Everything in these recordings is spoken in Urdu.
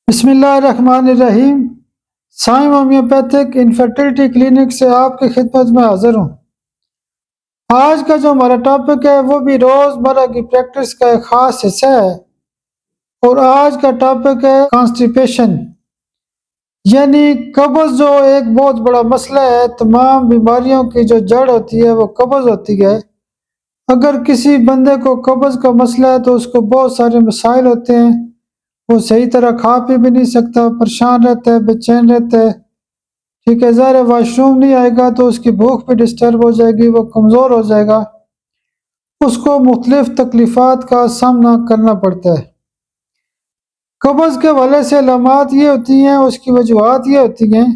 بسم اللہ الرحمن الرحیم۔ سائم ہومیوپیتھک انفرٹیلٹی کلینک سے آپ کی خدمت میں حاضر ہوں۔ آج کا جو ہمارا ٹاپک ہے وہ بھی روزمرہ کی پریکٹس کا ایک خاص حصہ ہے، اور آج کا ٹاپک ہے کانسٹیپیشن، یعنی قبض، جو ایک بہت بڑا مسئلہ ہے۔ تمام بیماریوں کی جو جڑ ہوتی ہے وہ قبض ہوتی ہے۔ اگر کسی بندے کو قبض کا مسئلہ ہے تو اس کو بہت سارے مسائل ہوتے ہیں، وہ صحیح طرح کھا پی بھی نہیں سکتا، پریشان رہتا ہے، بے چین رہتا ہے، ٹھیک ہے، ظاہر ہے واش روم نہیں آئے گا تو اس کی بھوک بھی ڈسٹرب ہو جائے گی، وہ کمزور ہو جائے گا، اس کو مختلف تکلیفات کا سامنا کرنا پڑتا ہے۔ قبض کے حوالے سے علامات یہ ہوتی ہیں، اس کی وجوہات یہ ہوتی ہیں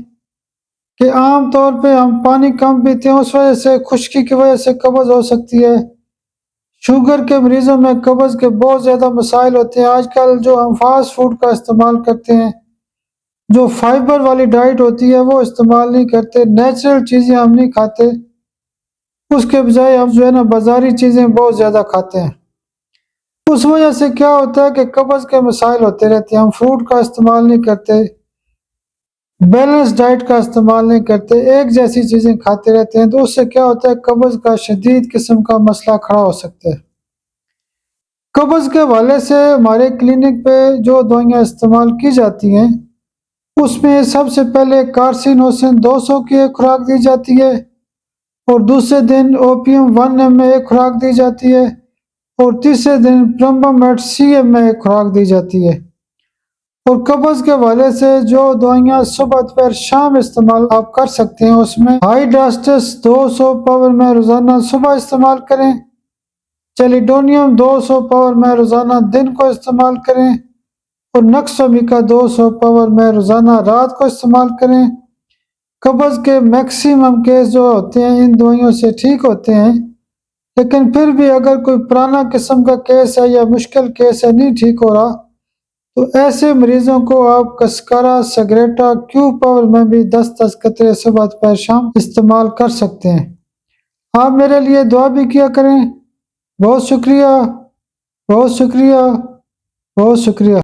کہ عام طور پہ ہم پانی کم پیتے ہیں، اس وجہ سے خشکی کی وجہ سے قبض ہو سکتی ہے۔ شوگر کے مریضوں میں قبض کے بہت زیادہ مسائل ہوتے ہیں۔ آج کل جو ہم فاسٹ فوڈ کا استعمال کرتے ہیں، جو فائبر والی ڈائٹ ہوتی ہے وہ استعمال نہیں کرتے، نیچرل چیزیں ہم نہیں کھاتے، اس کے بجائے ہم جو ہے نا بازاری چیزیں بہت زیادہ کھاتے ہیں۔ اس وجہ سے کیا ہوتا ہے کہ قبض کے مسائل ہوتے رہتے ہیں۔ ہم فروٹ کا استعمال نہیں کرتے، بیلنس ڈائٹ کا استعمال نہیں کرتے، ایک جیسی چیزیں کھاتے رہتے ہیں، تو اس سے کیا ہوتا ہے، قبض کا شدید قسم کا مسئلہ کھڑا ہو سکتا ہے۔ قبض کے حوالے سے ہمارے کلینک پہ جو دوائیاں استعمال کی جاتی ہیں، اس میں سب سے پہلے کارسینوسن 200 کی ایک خوراک دی جاتی ہے، اور دوسرے دن اوپیم 1 mg میں ایک خوراک دی جاتی ہے، اور تیسرے دن پرمبامیٹ سی ایم میں ایک خوراک دی جاتی ہے۔ اور قبض کے حوالے سے جو دوائیاں صبح دوپہر شام استعمال آپ کر سکتے ہیں، اس میں ہائیڈراسٹس 200 پاور میں روزانہ صبح استعمال کریں، چیلیڈونیم 200 پاور میں روزانہ دن کو استعمال کریں، اور نکسومیکا 200 پاور میں روزانہ رات کو استعمال کریں۔ قبض کے میکسیمم کیس جو ہوتے ہیں ان دوائیوں سے ٹھیک ہوتے ہیں، لیکن پھر بھی اگر کوئی پرانا قسم کا کیس ہے یا مشکل کیس ہے، نہیں ٹھیک ہو رہا، تو ایسے مریضوں کو آپ کسکارا سگریٹا کیو پاور میں بھی 10 قطرے صبح دوپہر شام استعمال کر سکتے ہیں۔ آپ میرے لیے دعا بھی کیا کریں۔ بہت شکریہ، بہت شکریہ، بہت شکریہ۔